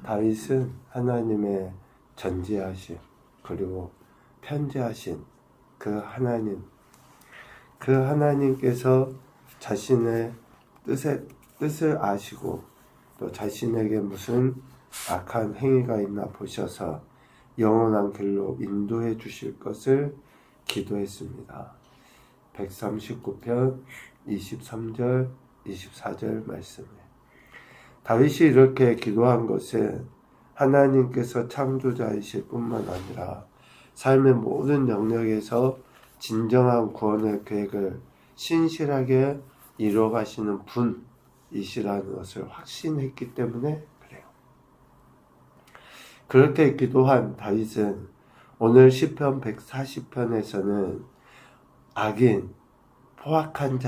다윗은 하나님의 전지하신 그리고 편지하신 그 하나님께서 자신의 뜻을 아시고 또 자신에게 무슨 악한 행위가 있나 보셔서 영원한 길로 인도해 주실 것을 기도했습니다. 139편 23절 24절 말씀에 다윗이 이렇게 기도한 것은 하나님께서 창조자이실 뿐만 아니라 삶의 모든 영역에서 진정한 구원의 계획을 신실하게 이루어가시는 분이시라는 것을 확신했기 때문에 그래요. 그렇게 기도한 다윗은 오늘 시편 140편에서는 악인, 포악한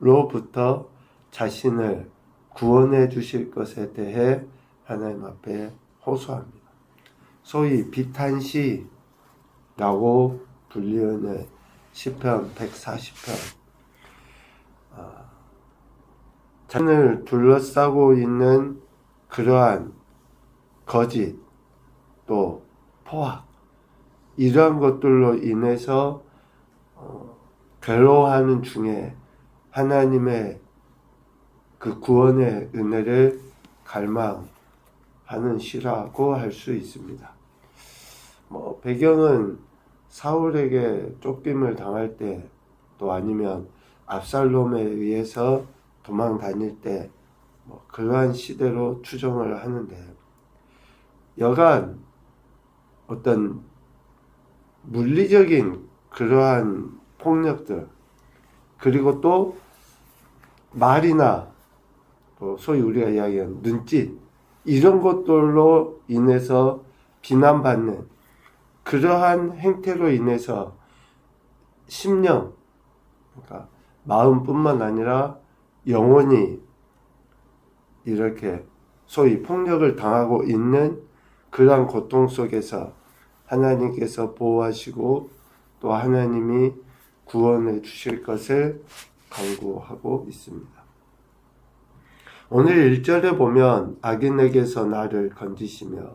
자들로부터 자신을 구원해 주실 것에 대해 하나님 앞에 호소합니다. 소위 비탄시라고 불리는 시편 140편. 자신을 둘러싸고 있는 그러한 거짓, 또 포악, 이러한 것들로 인해서 괴로워하는 중에 하나님의 그 구원의 은혜를 갈망하는 시라고 할 수 있습니다. 배경은 사울에게 쫓김을 당할 때, 또 아니면 압살롬에 의해서 도망 다닐 때, 그러한 시대로 추정을 하는데, 여간 어떤 물리적인 그러한 폭력들, 그리고 또 말이나 소위 우리가 이야기하는 눈짓, 이런 것들로 인해서 비난받는 그러한 행태로 인해서 심령, 그러니까 마음뿐만 아니라 영혼이 이렇게 소위 폭력을 당하고 있는 그러한 고통 속에서 하나님께서 보호하시고 또 하나님이 구원해 주실 것을 간구하고 있습니다. 오늘 1절에 보면 악인에게서 나를 건지시며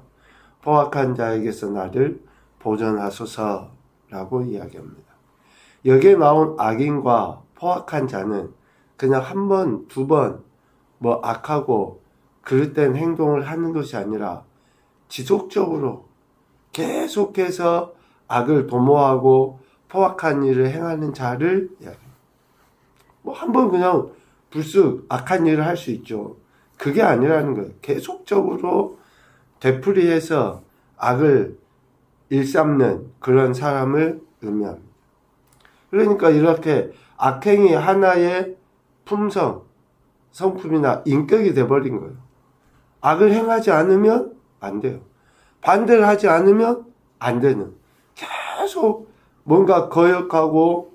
포악한 자에게서 나를 보존하소서라고 이야기합니다. 여기에 나온 악인과 포악한 자는 그냥 한 번, 두 번 악하고 그릇된 행동을 하는 것이 아니라 지속적으로 계속해서 악을 도모하고 포악한 일을 행하는 자를 이야기합니다. 한 번 그냥 불쑥 악한 일을 할 수 있죠. 그게 아니라는 거예요. 계속적으로 되풀이해서 악을 일삼는 그런 사람을 의미합니다. 그러니까 이렇게 악행이 하나의 성품이나 인격이 돼버린 거예요. 악을 행하지 않으면 안 돼요. 반대를 하지 않으면 안 되는, 계속 뭔가 거역하고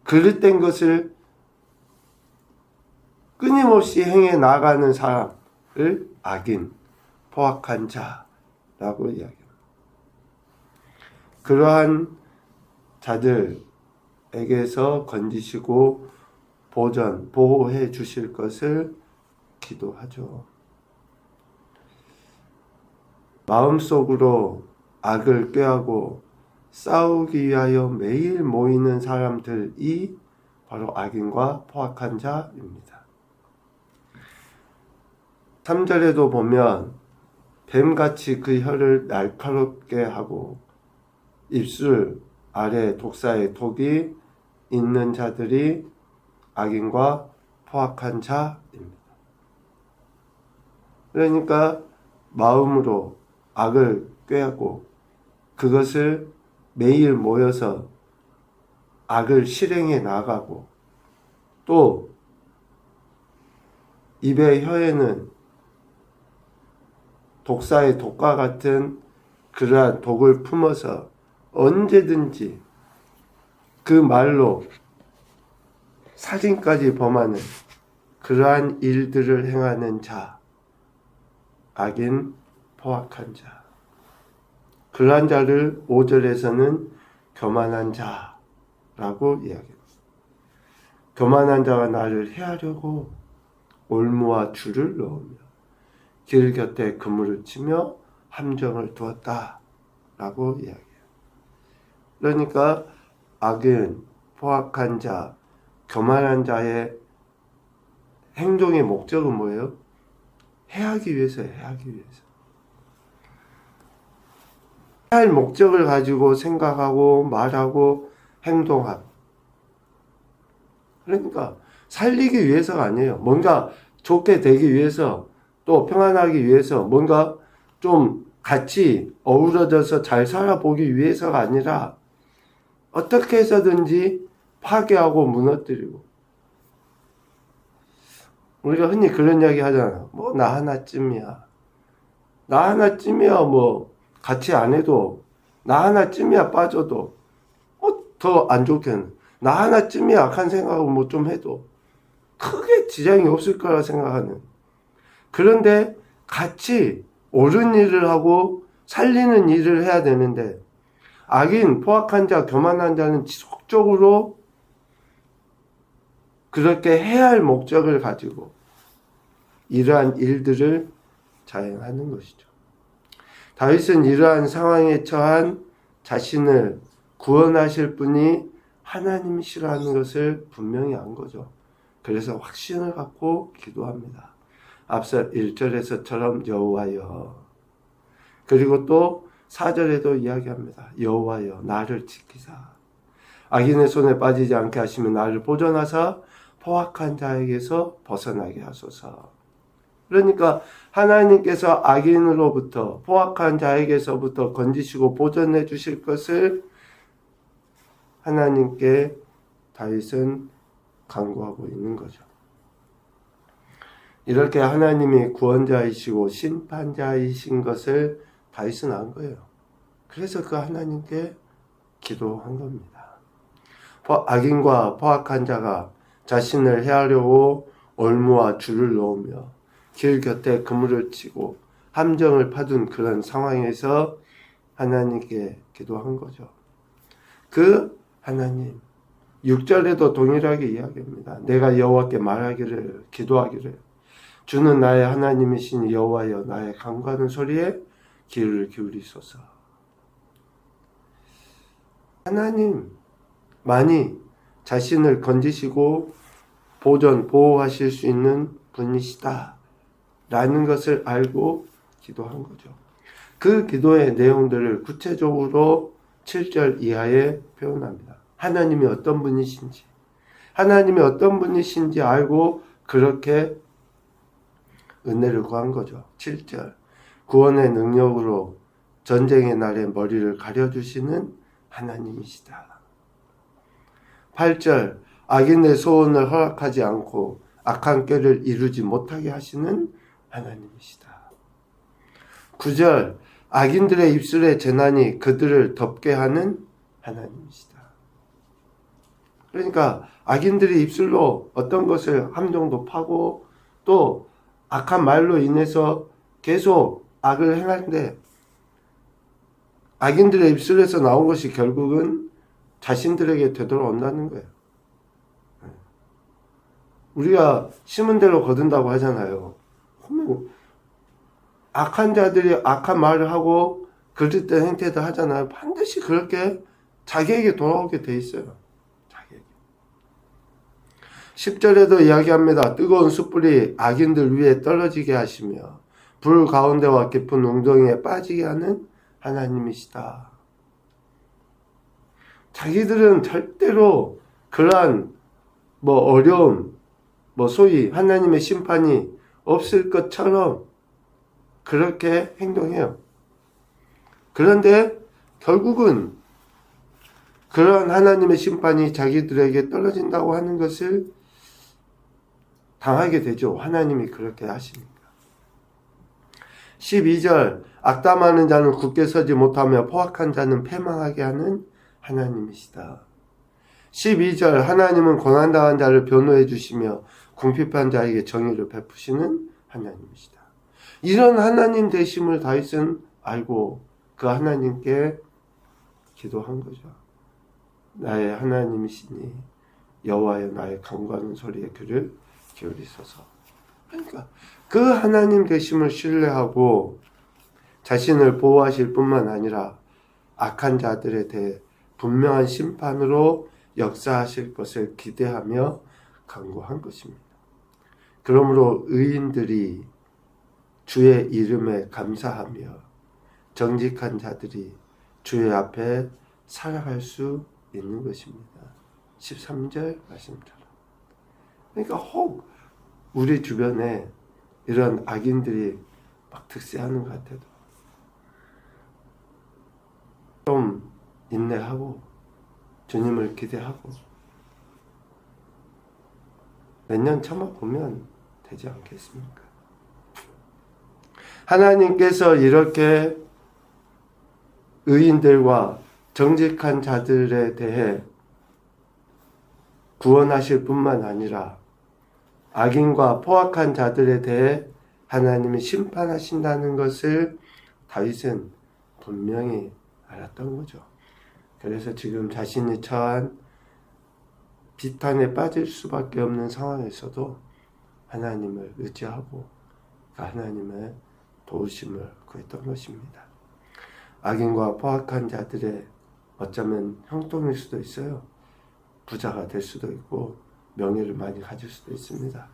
그릇된 것을 끊임없이 행해 나가는 사람을 악인, 포악한 자라고 이야기합니다. 그러한 자들에게서 건지시고 보호해 주실 것을 기도하죠. 마음속으로 악을 꾀하고 싸우기 위하여 매일 모이는 사람들이 바로 악인과 포악한 자입니다. 3절에도 보면 뱀같이 그 혀를 날카롭게 하고 입술 아래 독사의 독이 있는 자들이 악인과 포악한 자입니다. 그러니까 마음으로 악을 꾀하고 그것을 매일 모여서 악을 실행해 나가고 또 입의 혀에는 독사의 독과 같은 그러한 독을 품어서 언제든지 그 말로 살인까지 범하는 그러한 일들을 행하는 자, 악인, 포악한 자. 그러한 자를 5절에서는 교만한 자라고 이야기합니다. 교만한 자가 나를 해하려고 올무와 줄을 넣으며 길 곁에 그물을 치며 함정을 두었다 라고 이야기해요. 그러니까 악은 포악한 자, 교만한 자의 행동의 목적은 뭐예요? 해하기 위해서예요. 해하기 위해서. 해할 목적을 가지고 생각하고 말하고 행동함. 그러니까 살리기 위해서가 아니에요. 뭔가 좋게 되기 위해서, 또 평안하기 위해서, 뭔가 좀 같이 어우러져서 잘 살아보기 위해서가 아니라 어떻게 해서든지 파괴하고 무너뜨리고. 우리가 흔히 그런 이야기 하잖아. 뭐 나 하나쯤이야. 나 하나쯤이야 뭐 같이 안 해도, 나 하나쯤이야 빠져도 더 안 좋게는 나 하나쯤이야 악한 생각을 뭐 좀 해도 크게 지장이 없을 거라 생각하는. 그런데 같이 옳은 일을 하고 살리는 일을 해야 되는데, 악인, 포악한 자, 교만한 자는 지속적으로 그렇게 해야 할 목적을 가지고 이러한 일들을 자행하는 것이죠. 다윗은 이러한 상황에 처한 자신을 구원하실 분이 하나님이시라는 것을 분명히 안 거죠. 그래서 확신을 갖고 기도합니다. 앞서 1절에서처럼 여호와여. 그리고 또 4절에도 이야기합니다. 여호와여 나를 지키사. 악인의 손에 빠지지 않게 하시면 나를 보존하사 포악한 자에게서 벗어나게 하소서. 그러니까 하나님께서 악인으로부터, 포악한 자에게서부터 건지시고 보존해 주실 것을 하나님께 다윗은 간구하고 있는 거죠. 이렇게 하나님이 구원자이시고 심판자이신 것을 다윗은 안 거예요. 그래서 그 하나님께 기도한 겁니다. 악인과 포악한 자가 자신을 해하려고 올무와 줄을 놓으며 길 곁에 그물을 치고 함정을 파둔 그런 상황에서 하나님께 기도한 거죠. 그 하나님, 6절에도 동일하게 이야기합니다. 내가 여호와께 말하기를, 기도하기를, 주는 나의 하나님이신 여호와여 나의 간구하는 소리에 귀를 기울이소서. 하나님만이 자신을 건지시고 보호하실 수 있는 분이시다 라는 것을 알고 기도한 거죠. 그 기도의 내용들을 구체적으로 7절 이하에 표현합니다. 하나님이 어떤 분이신지, 하나님이 어떤 분이신지 알고 그렇게 은혜를 구한 거죠. 7절, 구원의 능력으로 전쟁의 날에 머리를 가려주시는 하나님이시다. 8절, 악인의 소원을 허락하지 않고 악한 꾀를 이루지 못하게 하시는 하나님이시다. 9절, 악인들의 입술의 재난이 그들을 덮게 하는 하나님이시다. 그러니까 악인들의 입술로 어떤 것을 함정도 파고 또 악한 말로 인해서 계속 악을 행하는데, 악인들의 입술에서 나온 것이 결국은 자신들에게 되돌아온다는 거예요. 우리가 심은 대로 거둔다고 하잖아요. 악한 자들이 악한 말을 하고 그릇된 행태도 하잖아요. 반드시 그렇게 자기에게 돌아오게 돼 있어요. 자기에게. 10절에도 이야기합니다. 뜨거운 숯불이 악인들 위에 떨어지게 하시며 불 가운데와 깊은 웅덩이에 빠지게 하는 하나님이시다. 자기들은 절대로 그러한 어려움, 소위 하나님의 심판이 없을 것처럼 그렇게 행동해요. 그런데 결국은 그런 하나님의 심판이 자기들에게 떨어진다고 하는 것을 당하게 되죠. 하나님이 그렇게 하시니까. 12절, 악담하는 자는 굳게 서지 못하며 포악한 자는 패망하게 하는 하나님이시다. 12절, 하나님은 고난당한 자를 변호해 주시며 궁핍한 자에게 정의를 베푸시는 하나님이시다. 이런 하나님 되심을 다윗은 알고 그 하나님께 기도한 거죠. 나의 하나님이시니 여호와여 나의 간구하는 소리에 귀를 기울이소서. 그러니까 그 하나님 되심을 신뢰하고 자신을 보호하실 뿐만 아니라 악한 자들에 대해 분명한 심판으로 역사하실 것을 기대하며 간구한 것입니다. 그러므로 의인들이 주의 이름에 감사하며 정직한 자들이 주의 앞에 살아갈 수 있는 것입니다. 13절 말씀처럼. 그러니까 혹 우리 주변에 이런 악인들이 막 득세하는 것 같아도 좀 인내하고 주님을 기대하고 몇 년 참아보면 되지 않겠습니까? 하나님께서 이렇게 의인들과 정직한 자들에 대해 구원하실 뿐만 아니라 악인과 포악한 자들에 대해 하나님이 심판하신다는 것을 다윗은 분명히 알았던 거죠. 그래서 지금 자신이 처한 비탄에 빠질 수밖에 없는 상황에서도 하나님을 의지하고 하나님의 도우심을 구했던 것입니다. 악인과 포악한 자들의 어쩌면 형통일 수도 있어요. 부자가 될 수도 있고 명예를 많이 가질 수도 있습니다.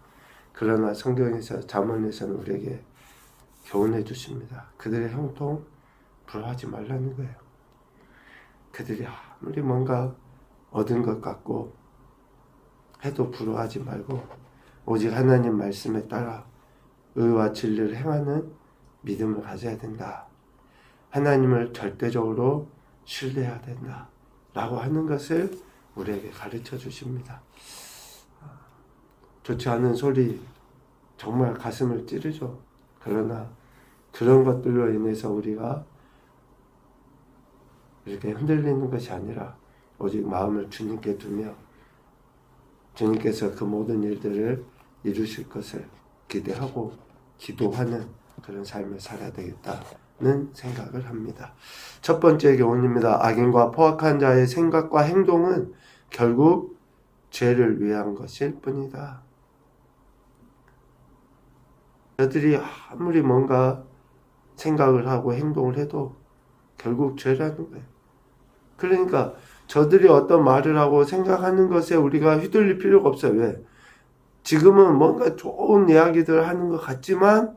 그러나 성경에서 잠언에서는 우리에게 교훈해 주십니다. 그들의 형통 부러워하지 말라는 거예요. 그들이 아무리 뭔가 얻은 것 같고 해도 부러워하지 말고 오직 하나님 말씀에 따라 의와 진리를 행하는 믿음을 가져야 된다. 하나님을 절대적으로 신뢰해야 된다. 라고 하는 것을 우리에게 가르쳐 주십니다. 좋지 않은 소리 정말 가슴을 찌르죠. 그러나 그런 것들로 인해서 우리가 이렇게 흔들리는 것이 아니라 오직 마음을 주님께 두며 주님께서 그 모든 일들을 이루실 것을 기대하고 기도하는 그런 삶을 살아야 되겠다는 생각을 합니다. 첫 번째 교훈입니다. 악인과 포악한 자의 생각과 행동은 결국 죄를 위한 것일 뿐이다. 저들이 아무리 뭔가 생각을 하고 행동을 해도 결국 죄라는 거예요. 그러니까 저들이 어떤 말을 하고 생각하는 것에 우리가 휘둘릴 필요가 없어요. 왜? 지금은 뭔가 좋은 이야기들 하는 것 같지만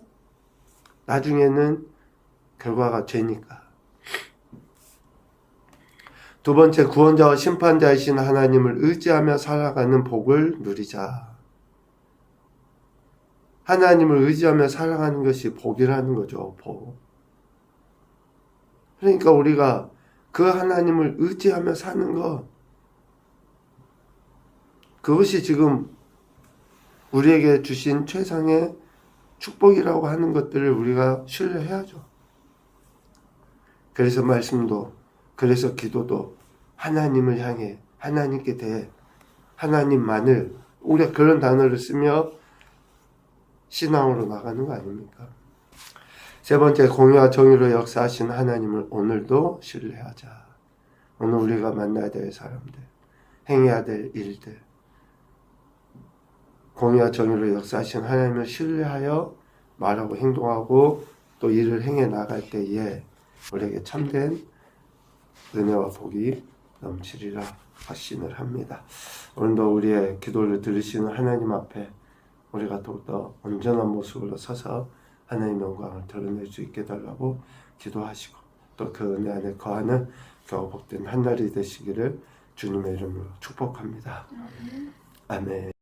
나중에는 결과가 죄니까. 두 번째, 구원자와 심판자이신 하나님을 의지하며 살아가는 복을 누리자. 하나님을 의지하며 살아가는 것이 복이라는 거죠. 복. 그러니까 우리가 그 하나님을 의지하며 사는 것, 그것이 지금 우리에게 주신 최상의 축복이라고 하는 것들을 우리가 신뢰해야죠. 그래서 말씀도, 그래서 기도도 하나님을 향해, 하나님께 대해, 하나님만을, 우리가 그런 단어를 쓰며 신앙으로 나가는 거 아닙니까? 세 번째, 공의와 정의로 역사하신 하나님을 오늘도 신뢰하자. 오늘 우리가 만나야 될 사람들, 행해야 될 일들, 공의와 정의로 역사하신 하나님을 신뢰하여 말하고 행동하고 또 일을 행해 나갈 때에 우리에게 참된 은혜와 복이 넘치리라 확신을 합니다. 오늘도 우리의 기도를 들으시는 하나님 앞에 우리가 더욱더 온전한 모습으로 서서 하나님의 영광을 드러낼 수 있게 달라고 기도하시고 또 그 은혜 안에 거하는 겨우 복된 한 날이 되시기를 주님의 이름으로 축복합니다. 아멘.